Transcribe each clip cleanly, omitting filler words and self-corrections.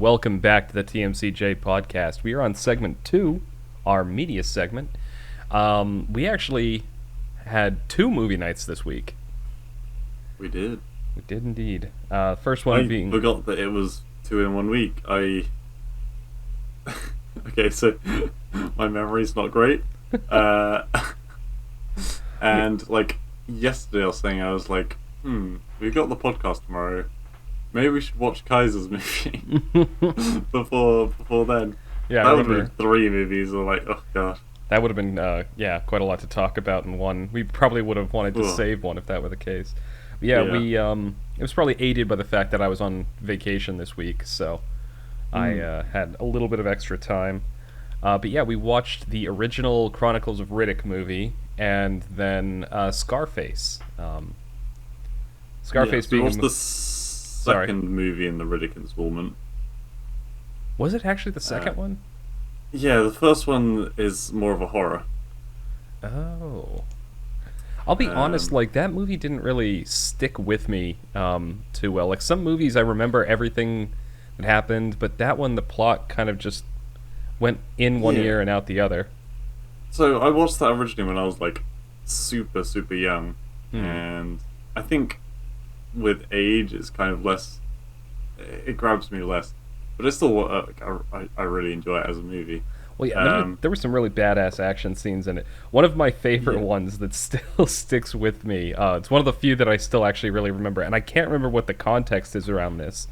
welcome back to the TMCJ podcast. We are on segment 2, our media segment. We actually had 2 movie nights this week. We did. We did indeed. First one being... I forgot that it was 2 in 1 week. Okay, so my memory's not great. And, yesterday I was saying, we've got the podcast tomorrow. Maybe we should watch Kaiser's movie before then. Yeah, that would have been 3 movies. Oh god. That would have been, quite a lot to talk about in one. We probably would have wanted to save one if that were the case. But we, it was probably aided by the fact that I was on vacation this week, so I had a little bit of extra time. But yeah, we watched the original Chronicles of Riddick movie, and then Scarface. Scarface being... What's the second movie in the Riddick installment? Was it actually the second one? Yeah, the first one is more of a horror. Oh. I'll be honest, that movie didn't really stick with me too well. Like, some movies I remember everything that happened, but that one, the plot kind of just went in one ear and out the other. So I watched that originally when I was, super, super young, and I think with age it's kind of less... It grabs me less. But it's still, I really enjoy it as a movie. Well, yeah, there were some really badass action scenes in it. One of my favorite ones that still sticks with me, it's one of the few that I still actually really remember, and I can't remember what the context is around this,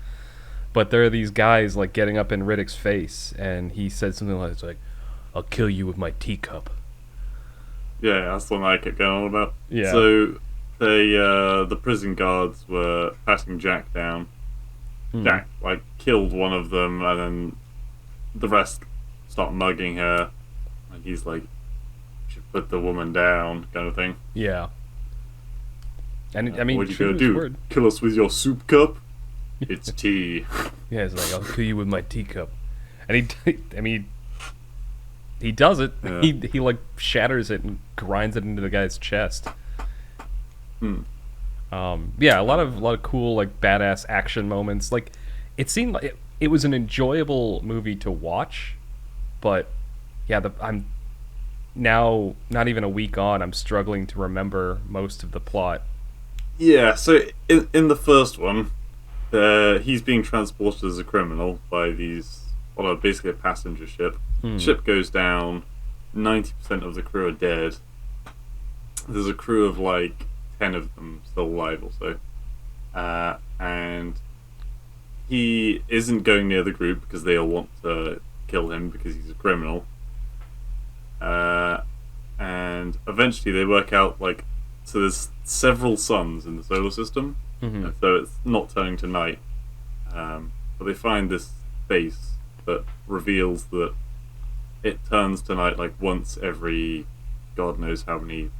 but there are these guys, getting up in Riddick's face, and he said something like, "I'll kill you with my teacup." Yeah, that's the one I kept going on about. Yeah. So, the prison guards were patting Jack down. Jack, killed one of them, and then the rest start mugging her, and he's like, "You should put the woman down," kind of thing. Yeah. And, what are you true gonna to his do? word. Kill us with your soup cup? It's tea. Yeah, he's like, "I'll kill you with my teacup." And he does it. Yeah. He shatters it and grinds it into the guy's chest. Yeah, a lot of cool, badass action moments. It seemed like it was an enjoyable movie to watch, but yeah, I'm now, not even a week on, I'm struggling to remember most of the plot. Yeah, so in the first one, he's being transported as a criminal by basically a passenger ship. Ship goes down, 90% of the crew are dead. There's a crew of 10 of them still alive also. And he isn't going near the group because they all want to kill him because he's a criminal. And eventually they work out, so there's several suns in the solar system, and so it's not turning to night. But they find this base that reveals that it turns to night once every God knows how many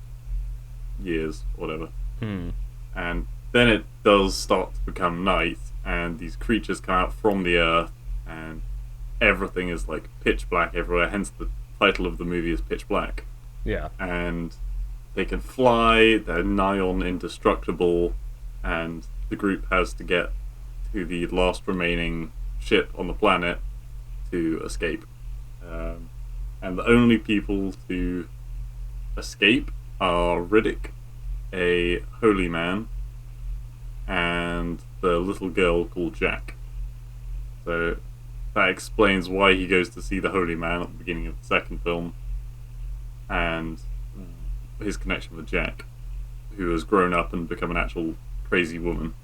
years, whatever. And then it does start to become night, and these creatures come out from the earth, and everything is pitch black everywhere, hence the title of the movie is Pitch Black. Yeah. And they can fly, they're nigh on indestructible, and the group has to get to the last remaining ship on the planet to escape. And the only people to escape are Riddick, a holy man, and the little girl called Jack. So that explains why he goes to see the holy man at the beginning of the second film, and his connection with Jack, who has grown up and become an actual crazy woman.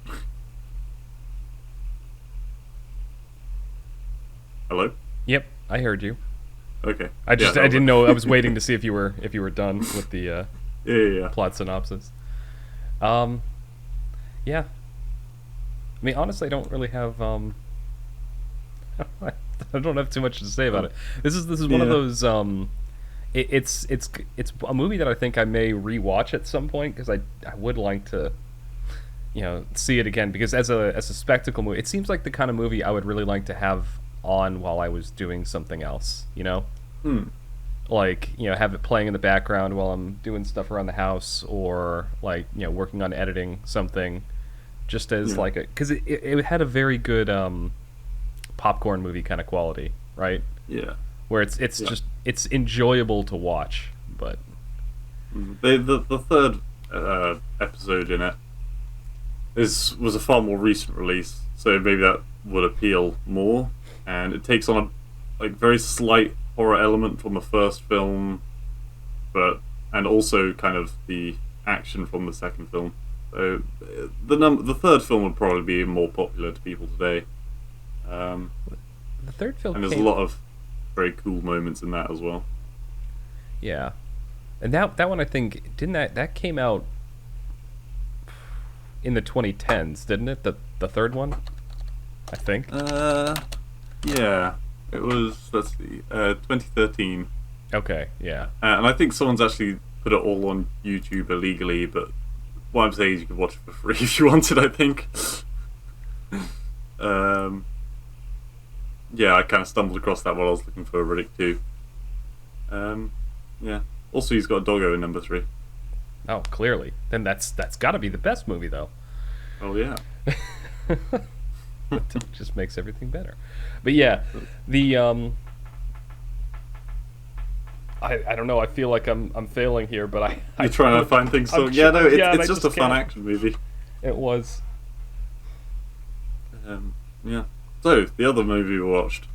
Hello? Yep, I heard you. Okay. I didn't know. I was waiting to see if you were done with the yeah. plot synopsis. Yeah. Honestly, I don't really have I don't have too much to say about it. This is one of those it's a movie that I think I may rewatch at some point, because I would like to see it again, because as a spectacle movie, it seems like the kind of movie I would really like to have on while I was doing something else, have it playing in the background while I'm doing stuff around the house, or working on editing something, just as because it had a very good popcorn movie kind of quality, right? Yeah. Where it's just it's enjoyable to watch, but the third episode in it was a far more recent release, so maybe that would appeal more. And it takes on a very slight horror element from the first film, and also kind of the action from the second film. So the third film would probably be more popular to people today. The third film, and there's a lot of very cool moments in that as well. Yeah, and that one, I think, didn't that came out in the 2010s, didn't it? The third one, I think. Yeah, it was. Let's see, 2013. Okay, yeah. And I think someone's actually put it all on YouTube illegally, but what I'm saying is you can watch it for free if you wanted, I think. Yeah, I kind of stumbled across that while I was looking for Riddick 2. Yeah. Also, he's got a doggo in number 3. Oh, clearly. Then that's got to be the best movie, though. Oh, yeah. It just makes everything better. But yeah, the I don't know. I feel like I'm failing here, but You're trying to find things. So yeah, no, it's just a fun action movie. It was. Yeah. So the other movie we watched.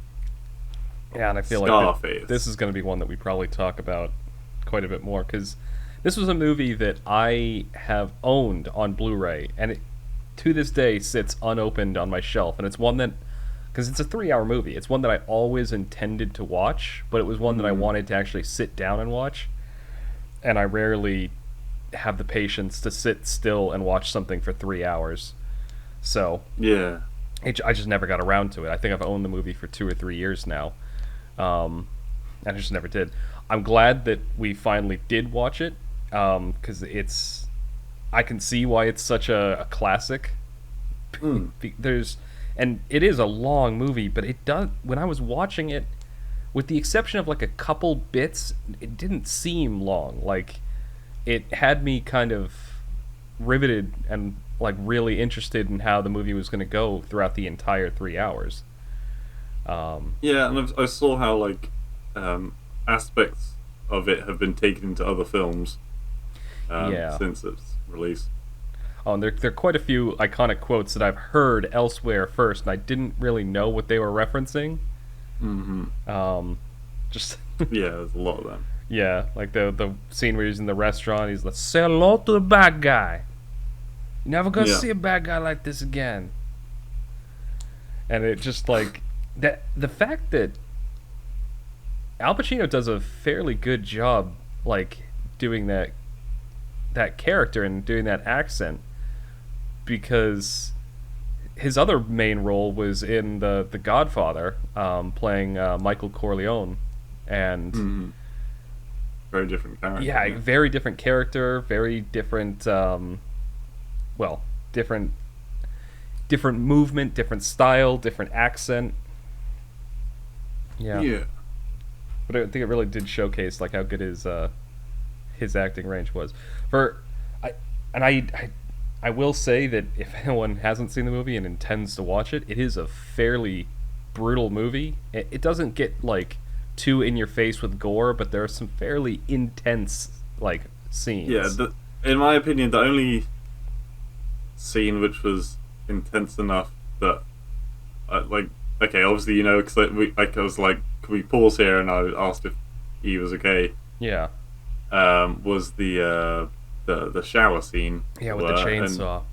Yeah, and I feel Scarface. like this is going to be one that we probably talk about quite a bit more, because this was a movie that I have owned on Blu-ray, and it, to this day, sits unopened on my shelf. And it's one that, because it's a 3-hour movie, it's one that I always intended to watch, but it was one that I wanted to actually sit down and watch. And I rarely have the patience to sit still and watch something for 3 hours. So yeah, I just never got around to it. I think I've owned the movie for 2 or 3 years now, and I just never did. I'm glad that we finally did watch it, because I can see why it's such a classic. And it is a long movie, but it does. When I was watching it, with the exception of like a couple bits, it didn't seem long. Like, it had me kind of riveted and like really interested in how the movie was going to go throughout the entire 3 hours. Yeah, and I saw how like aspects of it have been taken into other films since its release. Oh, and there are quite a few iconic quotes that I've heard elsewhere first, and I didn't really know what they were referencing. Just yeah, there's a lot of them. Yeah, like the scene where he's in the restaurant, he's like, "Say hello to the bad guy. You're never gonna see a bad guy like this again." And it just like that. The fact that Al Pacino does a fairly good job, like doing that character and doing that accent, because his other main role was in the Godfather, playing Michael Corleone, and very different character. Yeah, very different character, very different. Different movement, different style, different accent. Yeah. But I think it really did showcase like how good his acting range was. I will say that if anyone hasn't seen the movie and intends to watch it, it is a fairly brutal movie. It doesn't get like too in your face with gore, but there are some fairly intense like scenes. Yeah, in my opinion, the only scene which was intense enough that okay, obviously, you know, because I was like, can we pause here? And I asked if he was okay. Yeah. Was the shower scene. Yeah, with the chainsaw.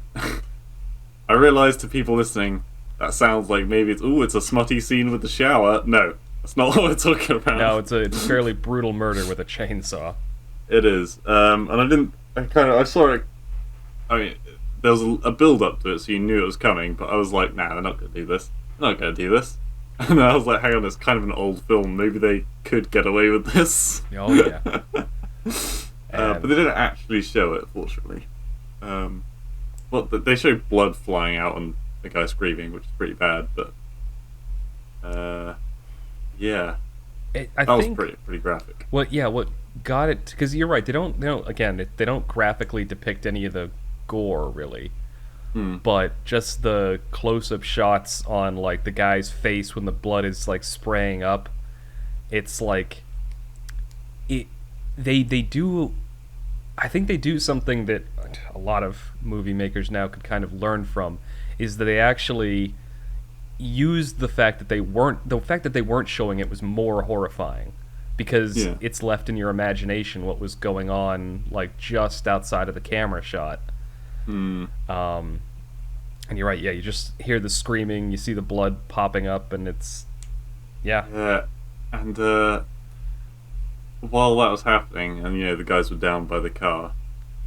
I realised to people listening, that sounds like maybe it's a smutty scene with the shower. No, that's not what we're talking about. No, it's a fairly brutal murder with a chainsaw. It is. And I saw it. I mean, there was a build up to it, so you knew it was coming. But I was like, nah, they're not going to do this. They're not going to do this. And then I was like, hang on, it's kind of an old film. Maybe they could get away with this. Oh yeah. But they didn't actually show it, fortunately. Well, they show blood flying out and the guy screaming, which is pretty bad. But yeah, that was pretty graphic. Well, yeah, what got it? Because you're right. They don't graphically depict any of the gore really. but just the close-up shots on like the guy's face when the blood is like spraying up, it's like they do. I think they do something that a lot of movie makers now could kind of learn from, is that they actually used the fact that they weren't showing it was more horrifying, because it's left in your imagination what was going on like just outside of the camera shot. And you're right, you just hear the screaming, you see the blood popping up, and it's and while that was happening, and the guys were down by the car,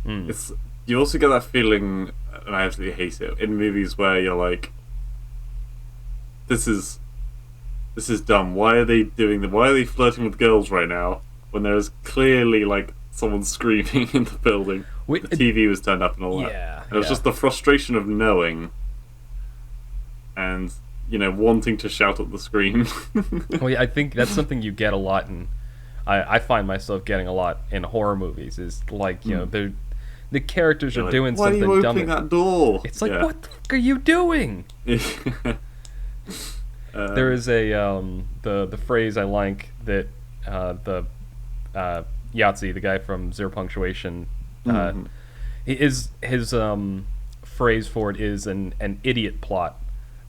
you also get that feeling, and I absolutely hate it, in movies where you're like, this is dumb. Why are they doing that? Why are they flirting with girls right now when there is clearly like someone screaming in the building? The TV was turned up and all that. And it was just the frustration of knowing and wanting to shout at the screen. Well, I think that's something you get a lot in. I find myself getting a lot in horror movies. Is like the characters are doing something dumb. Why are you opening that door? It's like, what the fuck are you doing? There is a the phrase I like that the Yahtzee, the guy from Zero Punctuation, his phrase for it is an idiot plot,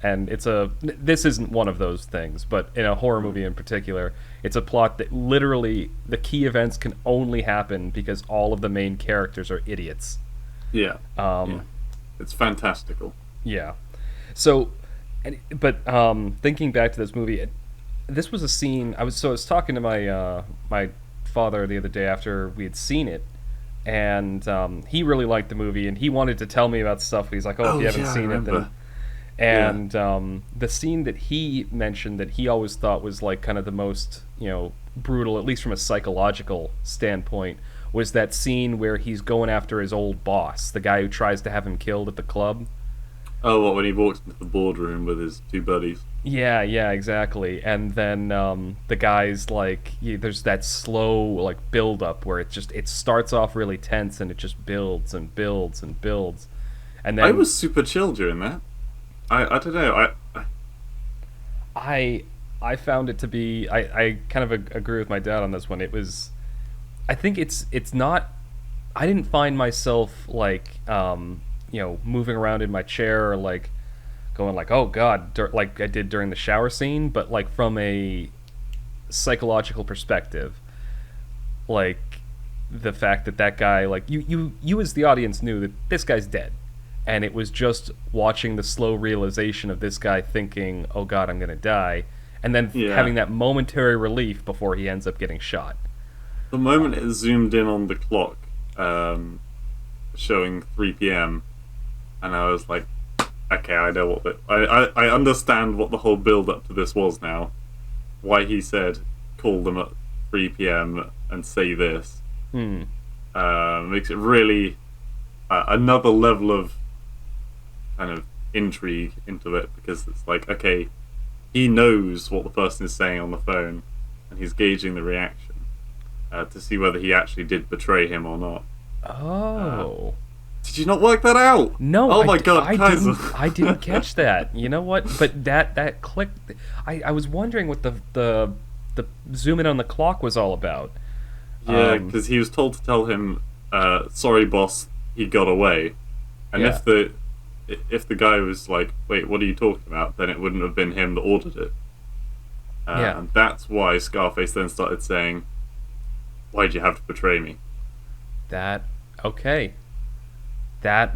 and this isn't one of those things, but in a horror movie in particular, it's a plot that literally the key events can only happen because all of the main characters are idiots. It's fantastical. So, but thinking back to this movie, this was a scene. I was talking to my father the other day after we had seen it, and he really liked the movie, and he wanted to tell me about stuff. He's like, "Oh, if you haven't seen it, then." And the scene that he mentioned that he always thought was like kind of the most brutal, at least from a psychological standpoint, was that scene where he's going after his old boss, the guy who tries to have him killed at the club. Oh, what, when he walks into the boardroom with his two buddies? Yeah, exactly. And then the guy's like, there's that slow like build up where it starts off really tense and it just builds and builds and builds. And then I was super chill during that. I don't know. I found it to be. I kind of agree with my dad on this one. It was. I think it's not. I didn't find myself like moving around in my chair or like going like, oh god, like I did during the shower scene, but like from a psychological perspective, like the fact that guy, like you as the audience knew that this guy's dead. And it was just watching the slow realization of this guy thinking, oh god, I'm going to die. And then having that momentary relief before he ends up getting shot. The moment it zoomed in on the clock, showing 3 p.m., and I was like, okay, I know I understand what the whole build-up to this was now. Why he said, call them at 3 p.m. and say this. Makes it really another level of kind of intrigue into it, because it's like, okay, he knows what the person is saying on the phone and he's gauging the reaction to see whether he actually did betray him or not. Did you not work that out? No. Oh my god, Kaiser. I didn't catch that. You know what? But that click, I was wondering what the zoom in on the clock was all about. Yeah, because he was told to tell him, sorry boss, he got away. And if the guy was like, wait, what are you talking about? Then it wouldn't have been him that ordered it. And that's why Scarface then started saying, why'd you have to betray me? Okay. That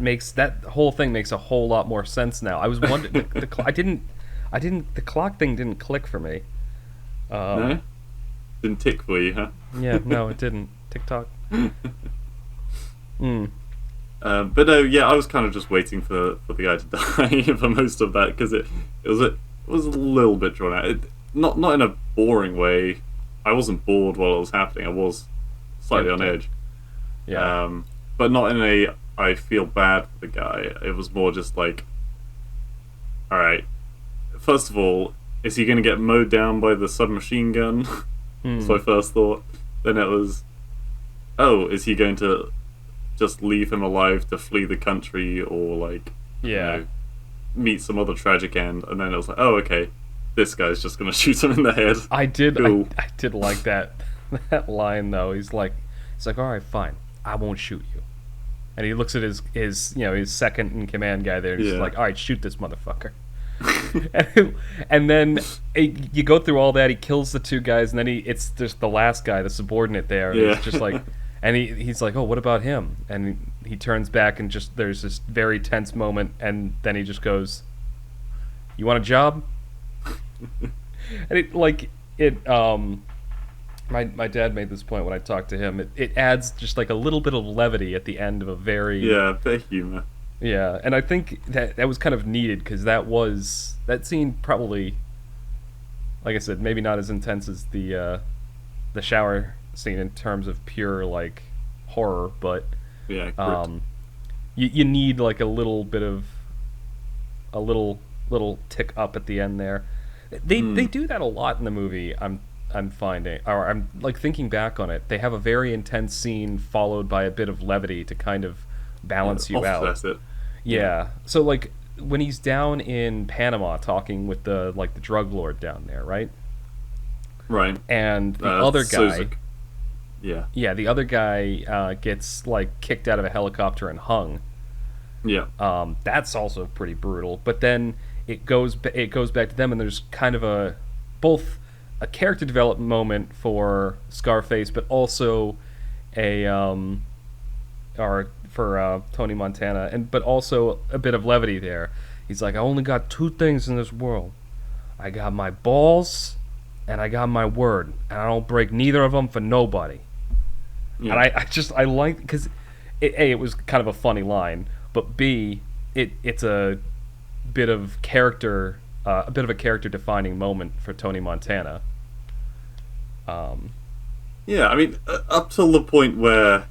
whole thing makes a whole lot more sense now. I was wondering, the clock thing didn't click for me. No? Didn't tick for you, huh? Yeah, no, it didn't. TikTok. But no, I was kind of just waiting for the guy to die for most of that, because it was a little bit drawn out. Not in a boring way. I wasn't bored while it was happening. I was slightly on edge. Yeah. But not in a I feel bad for the guy. It was more just like, all right. First of all, is he going to get mowed down by the submachine gun? That's my first thought. Then it was, oh, is he going to just leave him alive to flee the country, or like Yeah. Meet some other tragic end, and then it was like, oh, okay, this guy's just gonna shoot him in the head. I did Cool. I did like that that line though. He's like, all right, fine, I won't shoot you. And he looks at his his second in command guy there, and he's like, all right, shoot this motherfucker. and then you go through all that. He kills the two guys, and then it's just the last guy, the subordinate there, and he's just like, and he's like, oh, what about him? And he turns back, and just there's this very tense moment, and then he just goes, you want a job? And my dad made this point when I talked to him. It adds just like a little bit of levity at the end of a very bit of humor. Yeah, and I think that was kind of needed, because that scene probably, like I said, maybe not as intense as the shower scene in terms of pure like horror, but you need like a little bit of a little tick up at the end there. They do that a lot in the movie. I'm finding, or I'm like thinking back on it. They have a very intense scene followed by a bit of levity to kind of balance you out. It. Yeah. So like when he's down in Panama talking with the drug lord down there, right? Right. And the other guy, the other guy gets like kicked out of a helicopter and hung. Yeah. That's also pretty brutal. But then it goes back to them, and there's kind of both a character development moment for Scarface, but also for Tony Montana, but also a bit of levity there. He's like, I only got two things in this world. I got my balls, and I got my word, and I don't break neither of them for nobody. Yeah. And I like, because it was kind of a funny line, but B, it's a bit of character, a bit of a character defining moment for Tony Montana. Yeah, I mean, up till the point where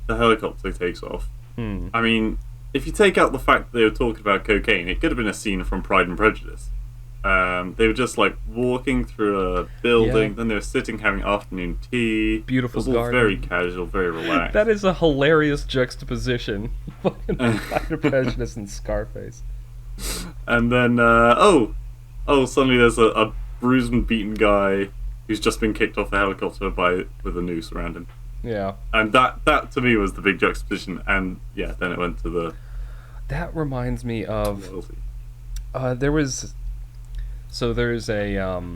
the helicopter takes off. I mean, if you take out the fact that they were talking about cocaine, it could have been a scene from Pride and Prejudice. They were just like walking through a building, then they were sitting having afternoon tea. Beautiful garden. It was all garden. very casual, very relaxed. That is a hilarious juxtaposition. Fucking Pride and Prejudice and Scarface. And then, suddenly there's a bruised and beaten guy who's just been kicked off the helicopter with a noose around him. Yeah. And that to me was the big juxtaposition, and yeah, then it went to the... That reminds me of... there's a...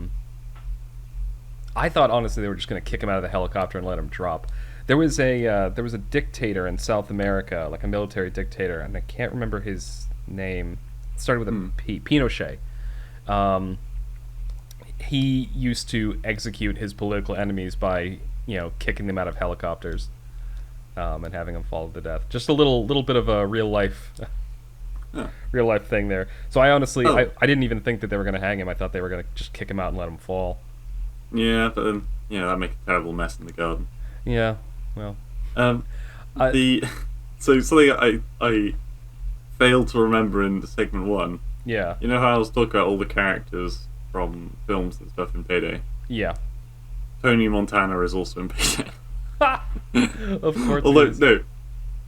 I thought, honestly, they were just going to kick him out of the helicopter and let him drop. There was a dictator in South America, like a military dictator, and I can't remember his name. It started with a P. Pinochet. He used to execute his political enemies by, kicking them out of helicopters, and having them fall to death. Just a little bit of a real life thing there. So I honestly, I didn't even think that they were going to hang him. I thought they were going to just kick him out and let him fall. Yeah, but then that'd make a terrible mess in the garden. Yeah, well, so something I failed to remember in the segment 1. Yeah. You know how I was talking about all the characters from films and stuff in Payday? Yeah. Tony Montana is also in Payday. Of course. Although, no.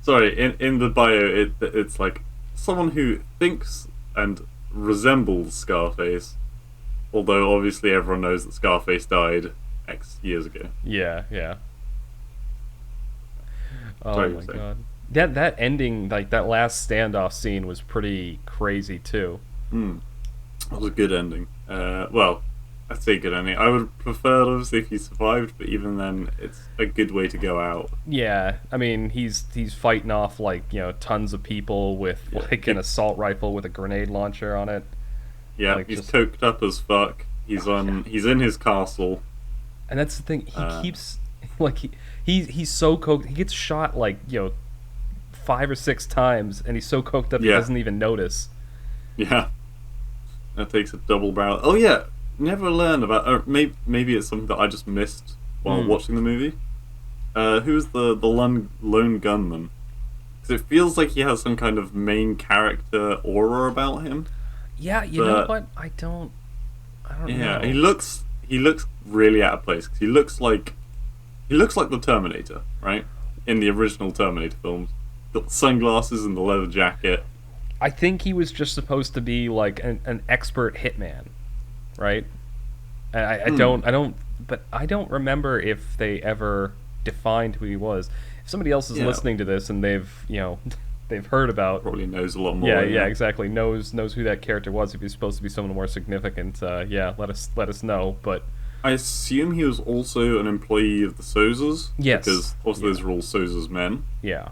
Sorry, in the bio, it's like someone who thinks and resembles Scarface, although obviously everyone knows that Scarface died X years ago. Yeah. Oh Sorry, my god. That ending, like that last standoff scene, was pretty crazy too. That was a good ending. Well, I'd say good ending. I would prefer, obviously, if he survived, but even then, it's a good way to go out. Yeah, I mean, he's fighting off tons of people with an assault rifle with a grenade launcher on it. Yeah, he's coked up as fuck. He's in his castle. And that's the thing. He keeps he's so coked. He gets shot 5 or 6 times, and he's so coked up he doesn't even notice. Yeah, that takes a double barrel. Oh yeah, never learned about. Or maybe it's something that I just missed while watching the movie. Who's the lone gunman? Because it feels like he has some kind of main character aura about him. Yeah, you know what? I don't know. Yeah, he looks really out of place. 'Cause he looks like the Terminator, right? In the original Terminator films, got the sunglasses and the leather jacket. I think he was just supposed to be like an expert hitman, right? But I don't remember if they ever defined who he was. If somebody else is listening to this and they've heard about, probably knows a lot more. Yeah, exactly. Knows who that character was. If he's supposed to be someone more significant, let us know. But I assume he was also an employee of the Sozas. Yes, because also those are all Soza's men. Yeah.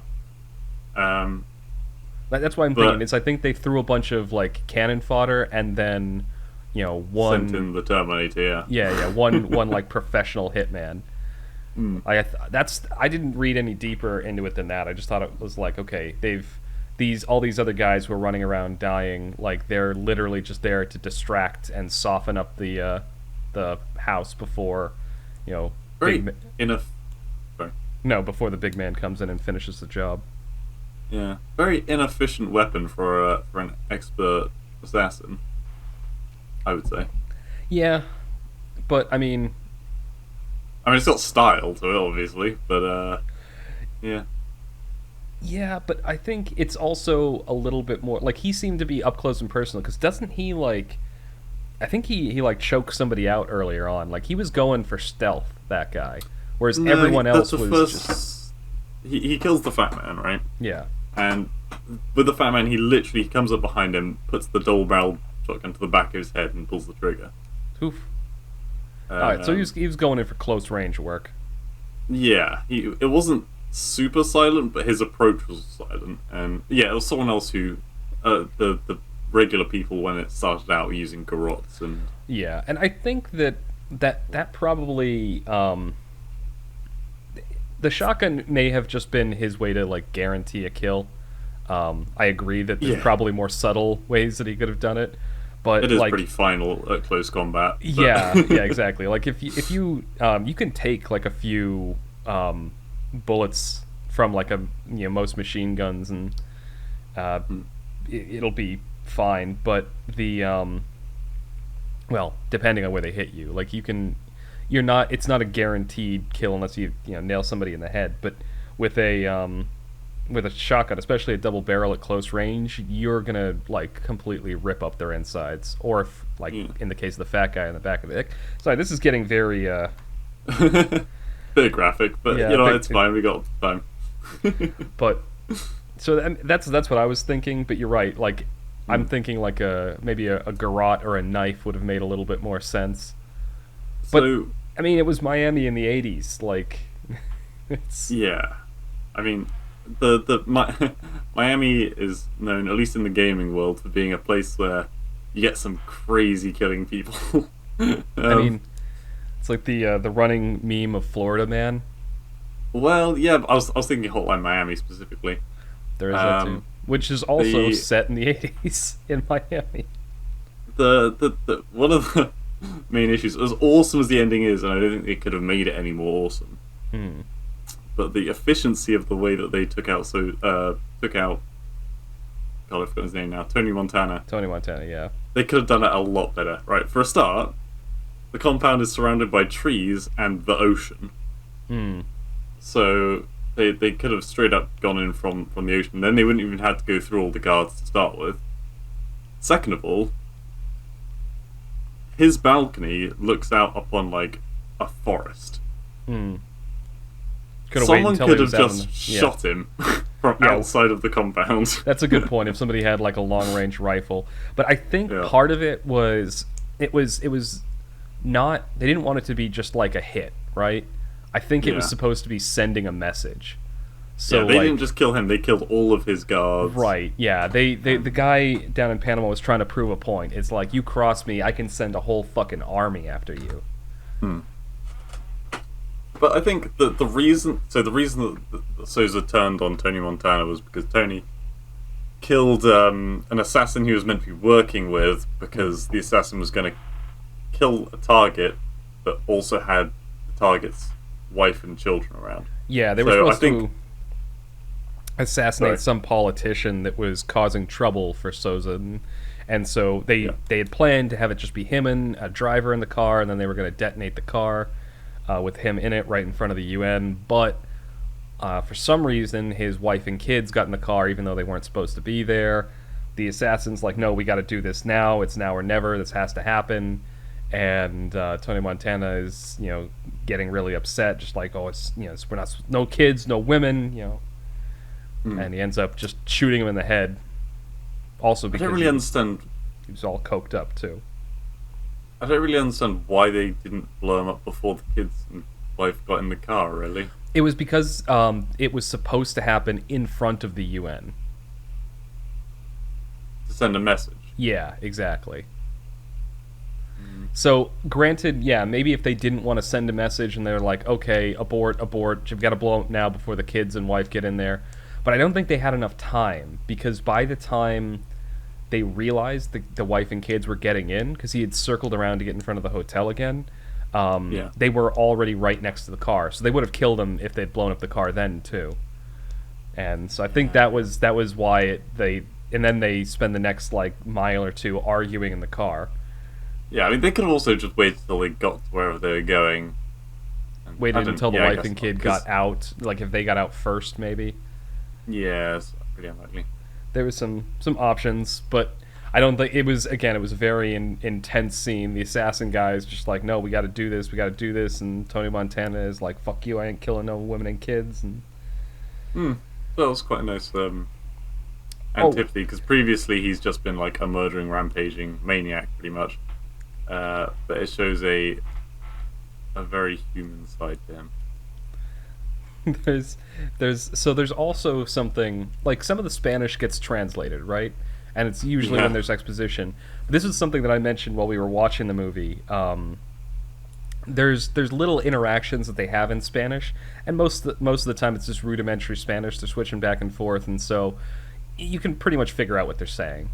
That's why I'm thinking. I think they threw a bunch of like cannon fodder and then, one sent in the Terminator. Yeah, one like professional hitman. I didn't read any deeper into it than that. I just thought it was like, okay, all these other guys who are running around dying, like they're literally just there to distract and soften up the house before, Sorry. before the big man comes in and finishes the job. Yeah, very inefficient weapon for an expert assassin, I would say. Yeah, but I mean, it's got style to it, obviously, but yeah. Yeah, but I think it's also a little bit more like he seemed to be up close and personal because doesn't he like? I think he like choked somebody out earlier on. Like he was going for stealth, that guy, whereas everyone else was just. He kills the fat man, right? Yeah. And with the fat man, he literally comes up behind him, puts the double-barreled shotgun to the back of his head, and pulls the trigger. Oof. Alright, so he was going in for close range work. Yeah, it wasn't super silent, but his approach was silent. And yeah, it was someone else who, the regular people when it started out were using garrots and. Yeah, and I think that probably the shotgun may have just been his way to like guarantee a kill. I agree that there's probably more subtle ways that he could have done it. But it is like, pretty final at close combat. But. Yeah, exactly. Like if you you can take like a few bullets from like most machine guns and it'll be fine. But the depending on where they hit you, like it's not a guaranteed kill unless you nail somebody in the head. But with a shotgun, especially a double barrel at close range, you're gonna like completely rip up their insides. Or if in the case of the fat guy in the back of it. Sorry, this is getting very bit graphic, but it's fine. We got time. But so that's what I was thinking. But you're right. Like I'm thinking like maybe a garrote or a knife would have made a little bit more sense. But so, I mean, it was Miami in the '80s. Like, it's Miami is known, at least in the gaming world, for being a place where you get some crazy killing people. It's like the running meme of Florida Man. Well, yeah, I was thinking Hotline Miami specifically. There is that too, which is also set in the '80s in Miami. The one of the main issues, as awesome as the ending is, and I don't think they could have made it any more awesome. But the efficiency of the way that they took out God, I forgot his name now. Tony Montana, yeah. They could have done it a lot better, right? For a start, the compound is surrounded by trees and the ocean. So they could have straight up gone in from the ocean. Then they wouldn't even have to go through all the guards to start with. Second of all, his balcony looks out upon like a forest. Someone could have just shot him from outside of the compound. That's a good point. If somebody had like a long range rifle, but I think part of it was not. They didn't want it to be just like a hit, right? I think it was supposed to be sending a message. So they didn't just kill him; they killed all of his guards. Right? Yeah. The guy down in Panama was trying to prove a point. It's like, you cross me, I can send a whole fucking army after you. But I think the reason that Sousa turned on Tony Montana was because Tony killed an assassin he was meant to be working with, because the assassin was going to kill a target but also had the target's wife and children around. Yeah, they were supposed to assassinate some politician that was causing trouble for Sousa, and so they had planned to have it just be him and a driver in the car, and then they were going to detonate the car with him in it right in front of the UN. But for some reason, his wife and kids got in the car even though they weren't supposed to be there. the assassin's like, no, we got to do this now. It's now or never. This has to happen. And Tony Montana is, getting really upset, just like, oh, we're not, no kids, no women, and he ends up just shooting him in the head. Also, because I don't really understand. He was all coked up too. I don't really understand why they didn't blow him up before the kids and wife got in the car. Really, it was because it was supposed to happen in front of the UN. To send a message. Yeah, exactly. So, granted, yeah, maybe if they didn't want to send a message and they're like, okay, abort, you've got to blow up now before the kids and wife get in there. But I don't think they had enough time, because by the time they realized the wife and kids were getting in, because he had circled around to get in front of the hotel again, they were already right next to the car. So they would have killed him if they'd blown up the car then, too. And so I think that was why and then they spend the next, mile or two arguing in the car. Yeah, I mean, they could have also just waited till they got to wherever they were going. Waited until the wife and kid got out, if they got out first, maybe. Yeah, it's pretty unlikely. There was some options, but I don't think it was a very intense scene. The assassin guy is just like, no, we got to do this, and Tony Montana is like, fuck you, I ain't killing no women and kids. And that was quite a nice antipathy, because previously he's just been like a murdering, rampaging maniac, pretty much. But it shows a very human side to him. There's also something, some of the Spanish gets translated, right? And it's usually when there's exposition. But this is something that I mentioned while we were watching the movie. There's little interactions that they have in Spanish, and most of the time it's just rudimentary Spanish. They're switching back and forth, and so you can pretty much figure out what they're saying,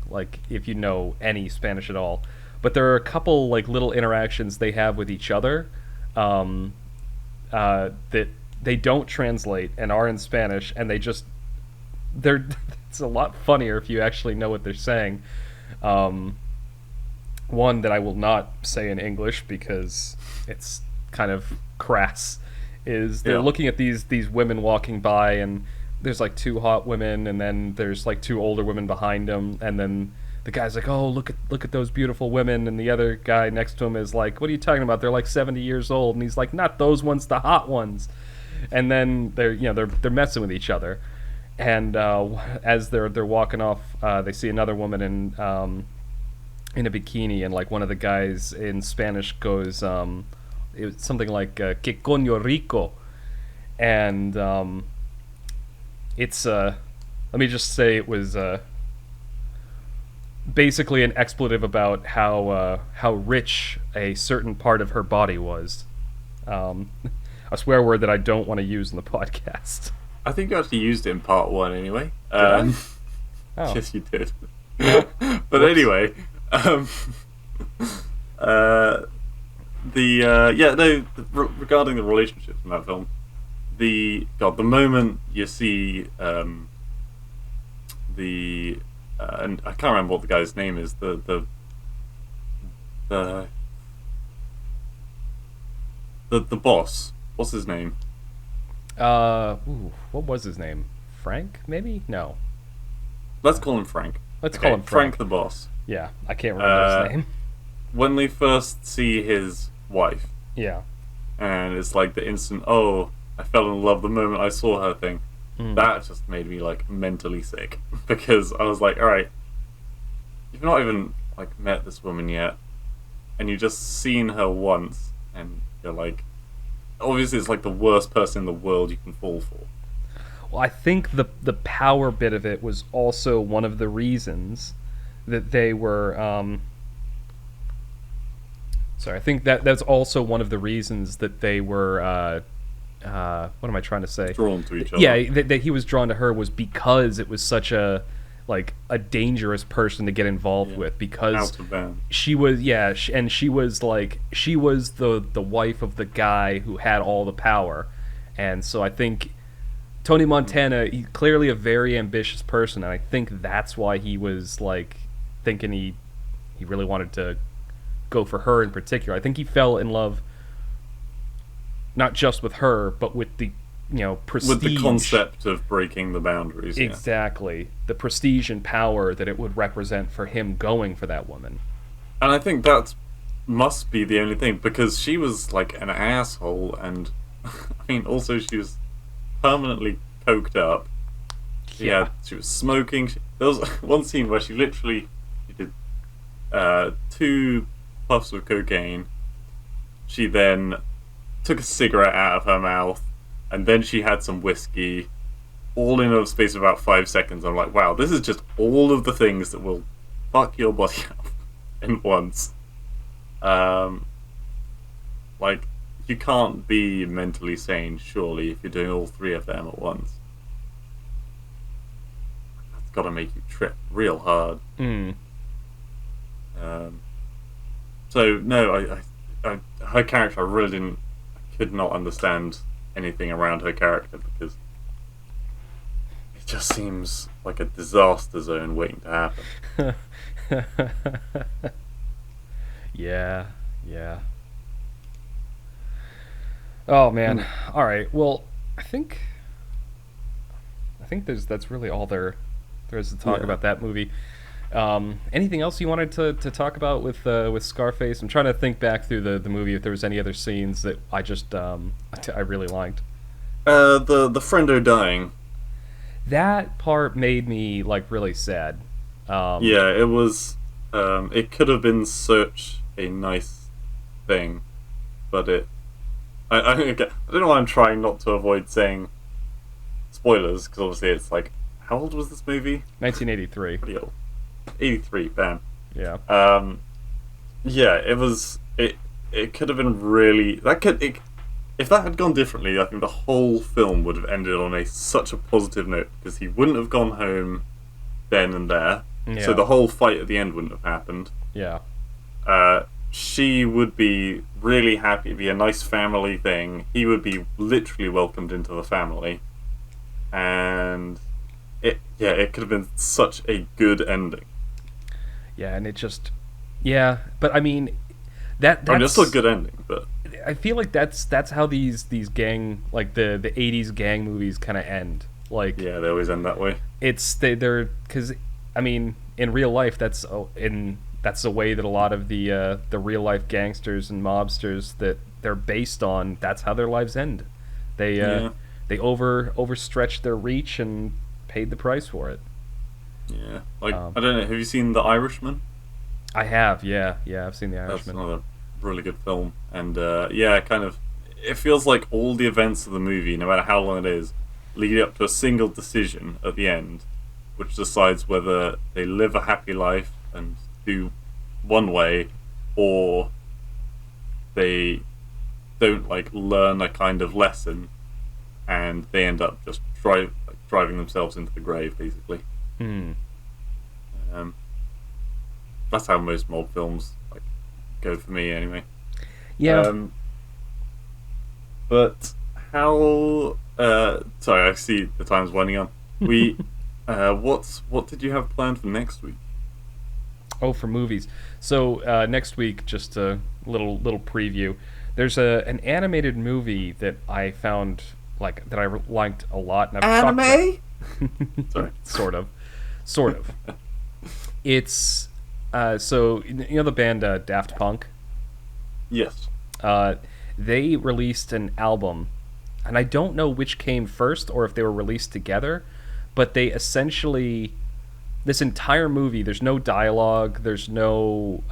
if you know any Spanish at all. But there are a couple little interactions they have with each other that they don't translate and are in Spanish, and it's a lot funnier if you actually know what they're saying. One that I will not say in English because it's kind of crass is they're looking at these women walking by, and there's two hot women, and then there's two older women behind them, and then the guy's like, oh, look at those beautiful women, and the other guy next to him is like, what are you talking about? They're 70 years old, and he's like, not those ones, the hot ones. And then they're messing with each other, and as they're walking off, they see another woman in a bikini, and one of the guys in Spanish goes it was something like "Que coño rico," and it's let me just say it was basically an expletive about how rich a certain part of her body was. A swear word that I don't want to use in the podcast. I think you actually used it in part 1 anyway. Oh. Yes, you did. But anyway, regarding the relationships in that film, the moment you see and I can't remember what the guy's name is, the boss. What's his name? What was his name? Frank, maybe? No. Let's call him Frank. Let's call him Frank. Frank the boss. Yeah, I can't remember his name. When they first see his wife. Yeah. And it's the instant, oh, I fell in love the moment I saw her thing. That just made me mentally sick, because I was like, alright, you've not even met this woman yet, and you've just seen her once, and you're obviously it's the worst person in the world you can fall for. Well, I think the power bit of it was also one of the reasons that they were I think that's also one of the reasons that they were what am I trying to say? Drawn to each other. Yeah, that he was drawn to her was because it was such a dangerous person to get involved with, because out of bounds. She was she was the wife of the guy who had all the power, and so I think Tony Montana, he's clearly a very ambitious person, and I think that's why he was thinking he really wanted to go for her in particular. I think he fell in love not just with her, but with the prestige. With the concept of breaking the boundaries. Exactly. The prestige and power that it would represent for him going for that woman. And I think that must be the only thing, because she was like an asshole, and I mean, also she was permanently coked up. Yeah. She was smoking. There was one scene where she did 2 puffs of cocaine. She then took a cigarette out of her mouth, and then she had some whiskey, all in a space of about 5 seconds. I'm like, wow, this is just all of the things that will fuck your body up in once. Like, you can't be mentally sane, surely, if you're doing all 3 of them at once. That's got to make you trip real hard. So no, I her character, I really didn't. I could not understand anything around her character, because it just seems like a disaster zone waiting to happen. Yeah. Oh man. All right. Well, I think that's really all there is to talk about that movie. Anything else you wanted to talk about with Scarface? I'm trying to think back through the movie if there was any other scenes that I just I really liked. The friendo dying. That part made me like really sad. Yeah, it was. It could have been such a nice thing, but I don't know why I'm trying not to avoid saying spoilers, because obviously it's like, how old was this movie? 1983. Pretty old. 83, bam. Yeah. Yeah, it was. It could have been really. If that had gone differently, I think the whole film would have ended on such a positive note, because he wouldn't have gone home then and there. Yeah. So the whole fight at the end wouldn't have happened. Yeah. She would be really happy. It'd be a nice family thing. He would be literally welcomed into the family, and it could have been such a good ending. Yeah, and it just, but I mean, that's it's still a good ending, but I feel like that's how these gang, like the 80s gang movies kind of end. Like, yeah, they always end that way. They're because I mean, in real life, that's the way that a lot of the real life gangsters and mobsters that they're based on, that's how their lives end. They overstretched their reach and paid the price for it. Yeah, like I don't know. Have you seen The Irishman? I have. Yeah, I've seen The Irishman. That's another really good film, and kind of, it feels like all the events of the movie, no matter how long it is, lead up to a single decision at the end, which decides whether they live a happy life and do one way, or they don't learn a kind of lesson, and they end up just driving themselves into the grave, basically. That's how most mob films go for me, anyway. Yeah. But how? Sorry, I see the time's winding on. We, what did you have planned for next week? Oh, for movies. So next week, just a little preview. There's an animated movie that I found that I liked a lot. And I've Anime? Sorry. Sort of. It's so you know the band Daft Punk. Yes. They released an album, and I don't know which came first or if they were released together, but they essentially, this entire movie, there's no dialogue, there's no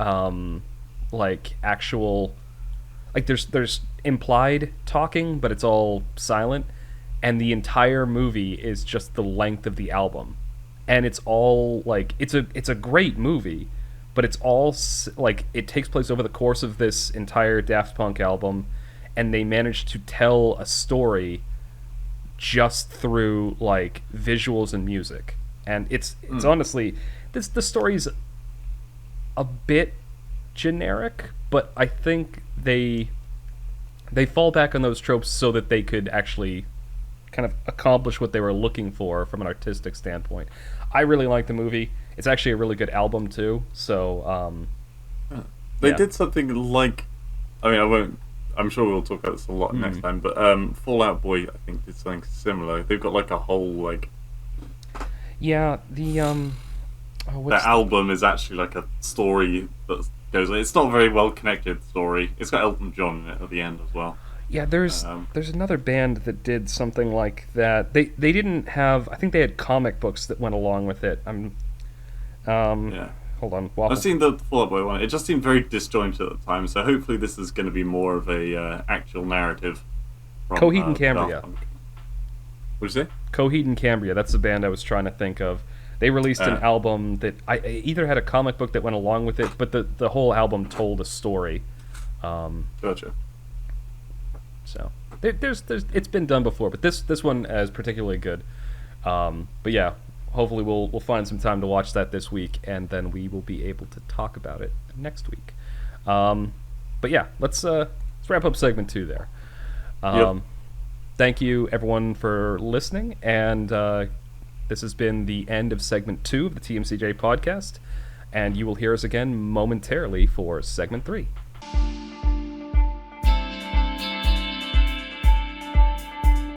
actual, there's implied talking, but it's all silent, and the entire movie is just the length of the album, and it's all it's a great movie, but it's all it takes place over the course of this entire Daft Punk album, and they managed to tell a story just through visuals and music. And it's honestly, the story's a bit generic, but I think they fall back on those tropes so that they could actually kind of accomplish what they were looking for from an artistic standpoint. I really like the movie. It's actually a really good album too. So they did something I mean, I won't I'm sure we'll talk about this a lot next time. But Fallout Boy, I think, did something similar. They've got like a whole like. Yeah, the that album is actually like a story that goes. It's not a very well connected story. It's got Elton John in it at the end as well. Yeah, there's another band that did something like that. They didn't have. I think they had comic books that went along with it. Yeah. Hold on. I've seen the Fall Out Boy one. It just seemed very disjointed at the time. So hopefully this is going to be more of a actual narrative. From, Coheed and Cambria. What'd you say? Coheed and Cambria. That's the band I was trying to think of. They released an album that I either had a comic book that went along with it, but the whole album told a story. Gotcha. So there's it's been done before, but this one is particularly good. But yeah, hopefully we'll find some time to watch that this week, and then we will be able to talk about it next week. But yeah, let's wrap up segment 2 there. Yep. Thank you everyone for listening, and this has been the end of segment 2 of the TMCJ podcast, and you will hear us again momentarily for segment 3.